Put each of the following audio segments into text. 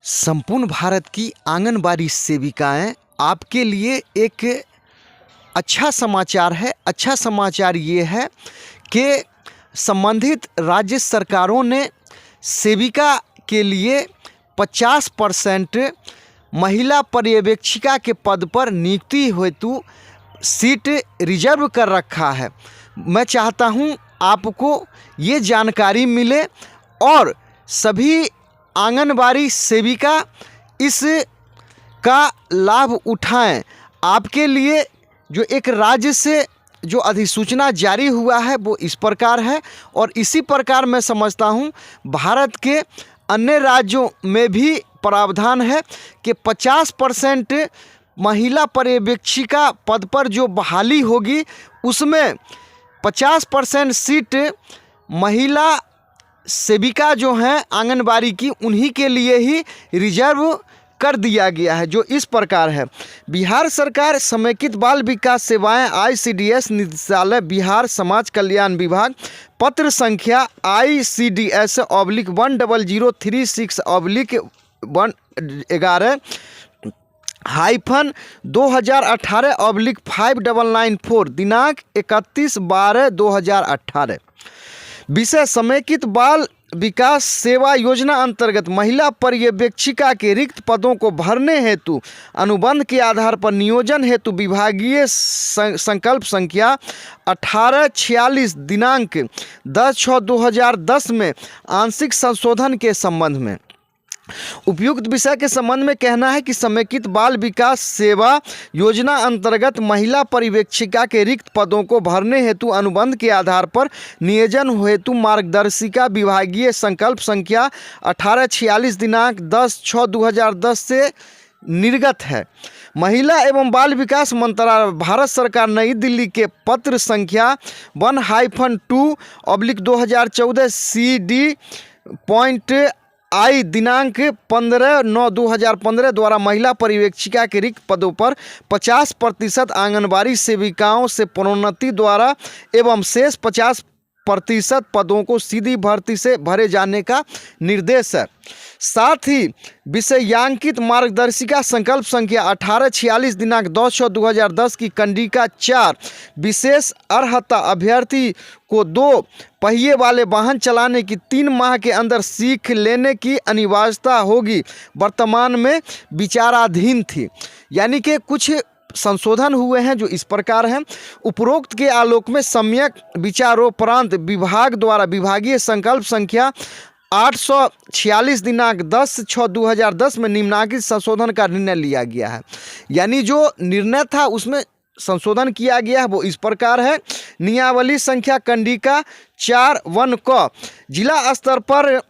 संपूर्ण भारत की आंगनबाड़ी सेविकाएं आपके लिए एक अच्छा समाचार है। अच्छा समाचार ये है कि संबंधित राज्य सरकारों ने सेविका के लिए 50% महिला पर्यवेक्षिका के पद पर नियुक्ति हेतु सीट रिजर्व कर रखा है। मैं चाहता हूं आपको ये जानकारी मिले और सभी आंगनबाड़ी सेविका इस का लाभ उठाएं। आपके लिए जो एक राज्य से जो अधिसूचना जारी हुआ है वो इस प्रकार है और इसी प्रकार मैं समझता हूं भारत के अन्य राज्यों में भी प्रावधान है कि 50% महिला पर्यवेक्षिका पद पर जो बहाली होगी उसमें 50% सीट महिला सेविका जो हैं आंगनबाड़ी की उन्हीं के लिए ही रिजर्व कर दिया गया है, जो इस प्रकार है। बिहार सरकार समेकित बाल विकास सेवाएं ICDS निदेशालय बिहार समाज कल्याण विभाग पत्र संख्या ICDS/1036/2018/59994 दिनांक 31/12/2018। विषय समेकित बाल विकास सेवा योजना अंतर्गत महिला पर्यवेक्षिका के रिक्त पदों को भरने हेतु अनुबंध के आधार पर नियोजन हेतु विभागीय संकल्प संख्या 1846 दिनांक 10/6/2010 में आंशिक संशोधन के संबंध में उपयुक्त विषय के संबंध में कहना है कि समेकित बाल विकास सेवा योजना अंतर्गत महिला पर्यवेक्षिका के रिक्त पदों को भरने हेतु अनुबंध के आधार पर नियोजन हेतु मार्गदर्शिका विभागीय संकल्प संख्या 1846 दिनांक 10/6/2010 से निर्गत है। महिला एवं बाल विकास मंत्रालय भारत सरकार नई दिल्ली के पत्र संख्या 1-2/2014 CD.I दिनांक 15/9/2015 द्वारा महिला पर्यवेक्षिका के रिक्त पदों पर 50% आंगनबाड़ी सेविकाओं से प्रोन्नति द्वारा एवं शेष 50% पदों को सीधी भर्ती से भरे जाने का निर्देश है। साथ ही विषयांकित मार्गदर्शिका संकल्प संख्या 1846 दिनांक 10/6/2010 की कंडिका 4 विशेष अर्हता अभ्यर्थी को 2 पहिए वाले वाहन चलाने की 3 माह के अंदर सीख लेने की अनिवार्यता होगी, वर्तमान में विचाराधीन थी। यानी कि कुछ संशोधन हुए हैं जो इस प्रकार हैं। उपरोक्त के आलोक में सम्यक विचारोपरांत विभाग द्वारा विभागीय संकल्प संख्या 846 दिनांक 10/6/2010 में निम्नलिखित संशोधन का निर्णय लिया गया है। यानी जो निर्णय था उसमें संशोधन किया गया है वो इस प्रकार है। नियमावली संख्या कंडिका 4(1) क जिला स्तर पर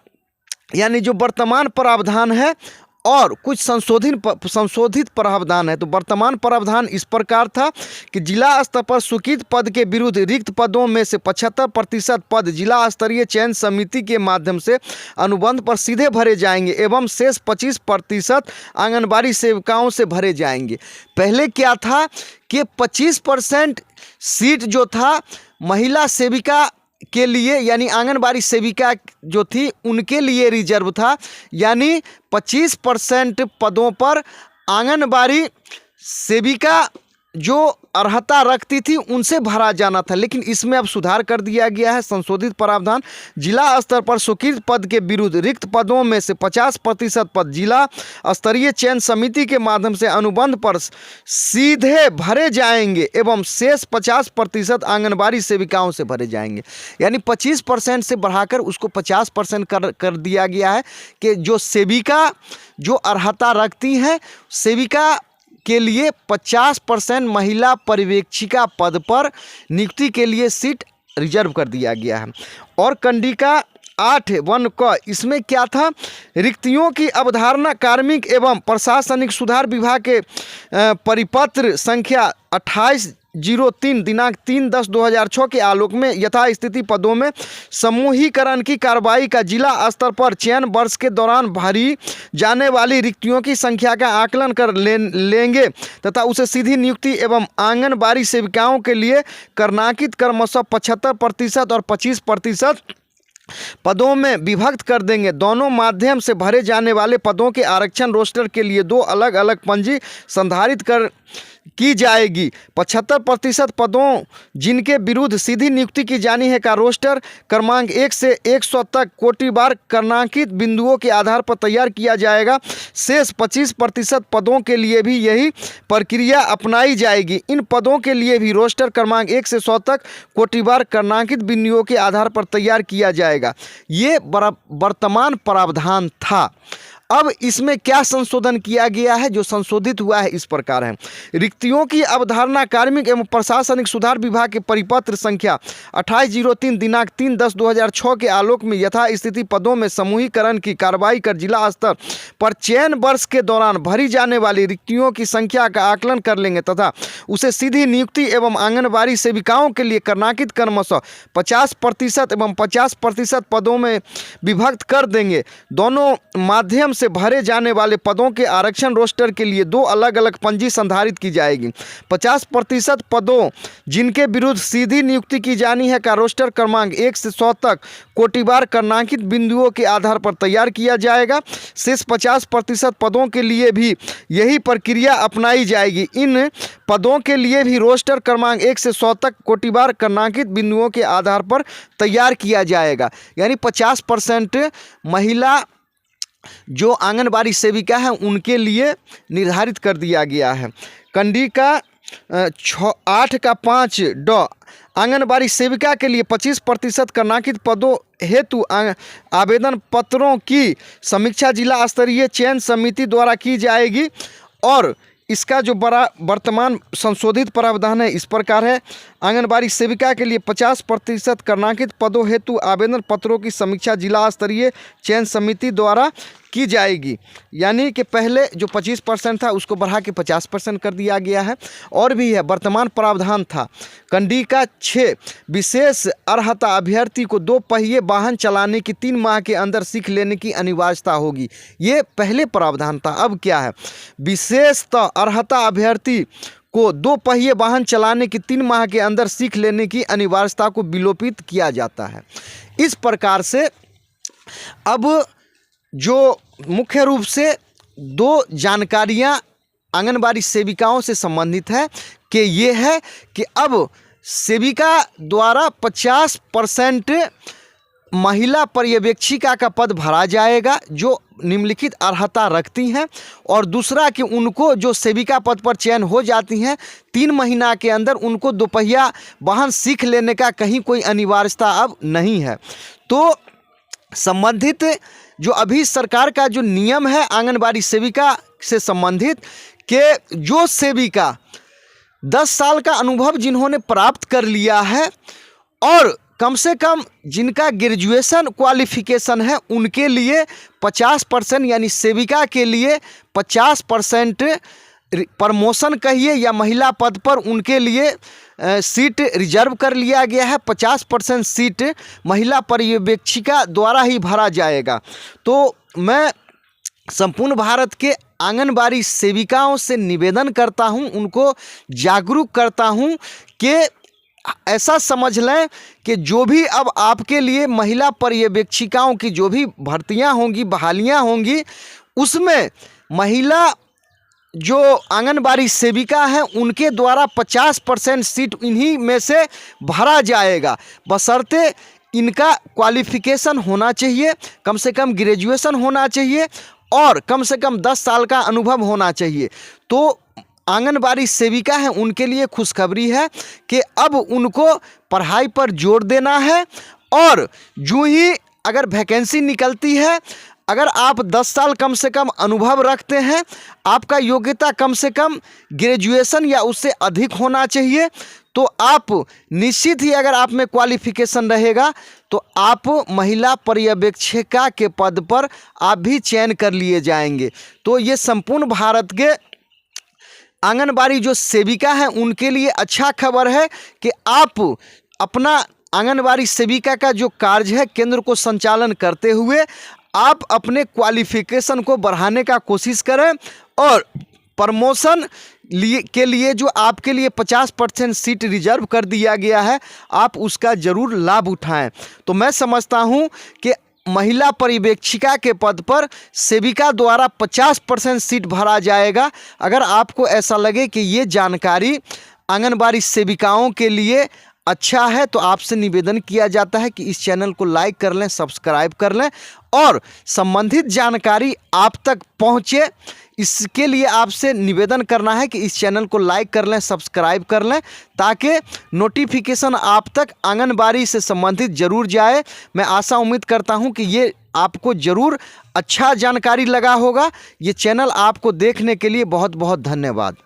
यानी जो वर्तमान प्रावधान है और कुछ संशोधित प्रावधान है। तो वर्तमान प्रावधान इस प्रकार था कि जिला स्तर पर स्वीकृत पद के विरुद्ध रिक्त पदों में से 75% पद जिला स्तरीय चयन समिति के माध्यम से अनुबंध पर सीधे भरे जाएंगे एवं शेष 25% आंगनबाड़ी सेविकाओं से भरे जाएंगे। पहले क्या था कि 25% सीट जो था महिला सेविका के लिए यानी आंगनबाड़ी सेविका जो थी उनके लिए रिजर्व था, यानी 25% पदों पर आंगनबाड़ी सेविका जो अर्हता रखती थी उनसे भरा जाना था। लेकिन इसमें अब सुधार कर दिया गया है। संशोधित प्रावधान जिला स्तर पर स्वीकृत पद के विरुद्ध रिक्त पदों में से 50% पद जिला स्तरीय चयन समिति के माध्यम से अनुबंध पर सीधे भरे जाएंगे एवं शेष 50% आंगनबाड़ी सेविकाओं से भरे जाएंगे। यानी 25% से बढ़ाकर उसको 50% कर दिया गया है कि जो सेविका जो अर्हता रखती हैं सेविका के लिए 50% महिला पर्यवेक्षिका पद पर नियुक्ति के लिए सीट रिजर्व कर दिया गया है। और कंडिका 8(1) क इसमें क्या था, रिक्तियों की अवधारणा कार्मिक एवं प्रशासनिक सुधार विभाग के परिपत्र संख्या 2803 दिनांक 3/10/2006 के आलोक में यथास्थिति पदों में समूहीकरण की कार्रवाई का जिला स्तर पर चयन वर्ष के दौरान भरी जाने वाली रिक्तियों की संख्या का आकलन कर लेंगे तथा उसे सीधी नियुक्ति एवं आंगनबाड़ी सेविकाओं के लिए कर्नाकित क्रमशः 75% और 25% पदों में विभक्त कर देंगे। दोनों माध्यम से भरे जाने वाले पदों के आरक्षण रोस्टर के लिए 2 अलग अलग पंजी संधारित की जाएगी। 75% पदों जिनके विरुद्ध सीधी नियुक्ति की जानी है का रोस्टर क्रमांक 1 से 100 तक कोटिवार क्रमांकित बिंदुओं के आधार पर तैयार किया जाएगा। शेष 25% पदों के लिए भी यही प्रक्रिया अपनाई जाएगी। इन पदों के लिए भी रोस्टर क्रमांक 1 से 100 तक कोटिवार क्रमांकित बिंदुओं के आधार पर तैयार किया जाएगा। ये वर्तमान प्रावधान था। अब इसमें क्या संशोधन किया गया है? जो संशोधित हुआ है इस प्रकार है। रिक्तियों की अवधारणा कार्मिक एवं प्रशासनिक सुधार विभाग के परिपत्र संख्या 2803 दिनांक 3/10/2006 के आलोक में यथास्थिति पदों में समूहीकरण की कार्रवाई कर जिला स्तर पर चयन वर्ष के दौरान भरी जाने वाली रिक्तियों की संख्या का आकलन कर लेंगे तथा उसे सीधी नियुक्ति एवं आंगनबाड़ी सेविकाओं के लिए क्रमांकित क्रमशः 50% एवं 50% पदों में विभक्त कर देंगे। दोनों माध्यम से भरे जाने वाले पदों के आरक्षण रोस्टर के लिए 2 अलग अलग पंजी संधारित की जाएगी। 50% पदों जिनके विरुद्ध सीधी नियुक्ति की जानी है का रोस्टर क्रमांक 1 से 100 तक कोटिवार क्रमांकित बिंदुओं के आधार पर तैयार किया जाएगा। शेष 50% पदों के लिए भी यही प्रक्रिया अपनाई जाएगी। इन पदों के लिए भी रोस्टर क्रमांक 1 से 100 तक कोटिवार क्रमांकित बिंदुओं के आधार पर तैयार किया जाएगा। यानी 50% महिला जो आंगनबाड़ी सेविका है उनके लिए निर्धारित कर दिया गया है। कंडिका 8 का 5 ड आंगनबाड़ी सेविका के लिए 25% क्रमांकित पदों हेतु आवेदन पत्रों की समीक्षा जिला स्तरीय चयन समिति द्वारा की जाएगी। और इसका जो बड़ा वर्तमान संशोधित प्रावधान है इस प्रकार है। आंगनबाड़ी सेविका के लिए 50% क्रमांकित पदों हेतु आवेदन पत्रों की समीक्षा जिला स्तरीय चयन समिति द्वारा की जाएगी। यानी कि पहले जो 25% था उसको बढ़ा के 50% कर दिया गया है। और भी है वर्तमान प्रावधान था। कंडिका 6 विशेष अर्हता अभ्यर्थी को 2 पहिए वाहन चलाने की 3 माह के अंदर सीख लेने की अनिवार्यता होगी। ये पहले प्रावधान था। अब क्या है? विशेषतः अर्हता अभ्यर्थी को 2 पहिए वाहन चलाने की 3 माह के अंदर सीख लेने की अनिवार्यता को विलोपित किया जाता है। इस प्रकार से अब जो मुख्य रूप से 2 जानकारियां आंगनबाड़ी सेविकाओं से संबंधित है कि ये है कि अब सेविका द्वारा 50% महिला पर्यवेक्षिका का पद भरा जाएगा जो निम्नलिखित अर्हता रखती हैं। और दूसरा कि उनको जो सेविका पद पर चयन हो जाती हैं 3 महीना के अंदर उनको 2 पहिया वाहन सीख लेने का कहीं कोई अनिवार्यता अब नहीं है। तो संबंधित जो अभी सरकार का जो नियम है आंगनबाड़ी सेविका से संबंधित कि जो सेविका 10 साल का अनुभव जिन्होंने प्राप्त कर लिया है और कम से कम जिनका ग्रेजुएशन क्वालिफिकेशन है उनके लिए 50% यानी सेविका के लिए 50% प्रमोशन कहिए या महिला पद पर उनके लिए सीट रिजर्व कर लिया गया है। 50% सीट महिला पर्यवेक्षिका द्वारा ही भरा जाएगा। तो मैं संपूर्ण भारत के आंगनबाड़ी सेविकाओं से निवेदन करता हूं, उनको जागरूक करता हूं कि ऐसा समझ लें कि जो भी अब आपके लिए महिला पर्यवेक्षिकाओं की जो भी भर्तियां होंगी, बहालियां होंगी, उसमें महिला जो आंगनबाड़ी सेविका हैं उनके द्वारा 50% सीट इन्हीं में से भरा जाएगा। बशर्ते इनका क्वालिफिकेशन होना चाहिए, कम से कम ग्रेजुएशन होना चाहिए और कम से कम 10 साल का अनुभव होना चाहिए। तो आंगनबाड़ी सेविका हैं उनके लिए खुशखबरी है कि अब उनको पढ़ाई पर जोर देना है। और जो ही अगर वैकेंसी निकलती है, अगर आप 10 साल कम से कम अनुभव रखते हैं, आपका योग्यता कम से कम ग्रेजुएशन या उससे अधिक होना चाहिए, तो आप निश्चित ही अगर आप में क्वालिफिकेशन रहेगा तो आप महिला पर्यवेक्षिका के पद पर आप भी चयन कर लिए जाएंगे। तो ये संपूर्ण भारत के आंगनबाड़ी जो सेविका हैं उनके लिए अच्छा खबर है कि आप अपना आंगनबाड़ी सेविका का जो कार्य है केंद्र को संचालन करते हुए आप अपने क्वालिफिकेशन को बढ़ाने का कोशिश करें और प्रमोशन के लिए जो आपके लिए 50% सीट रिजर्व कर दिया गया है, आप उसका ज़रूर लाभ उठाएं। तो मैं समझता हूं कि महिला पर्यवेक्षिका के पद पर सेविका द्वारा 50% सीट भरा जाएगा। अगर आपको ऐसा लगे कि ये जानकारी आंगनबाड़ी सेविकाओं के लिए अच्छा है तो आपसे निवेदन किया जाता है कि इस चैनल को लाइक कर लें, सब्सक्राइब कर लें और संबंधित जानकारी आप तक पहुंचे, इसके लिए आपसे निवेदन करना है कि इस चैनल को लाइक कर लें, सब्सक्राइब कर लें, ताकि नोटिफिकेशन आप तक आंगनबाड़ी से संबंधित जरूर जाए। मैं आशा उम्मीद करता हूं कि ये आपको ज़रूर अच्छा जानकारी लगा होगा। ये चैनल आपको देखने के लिए बहुत बहुत धन्यवाद।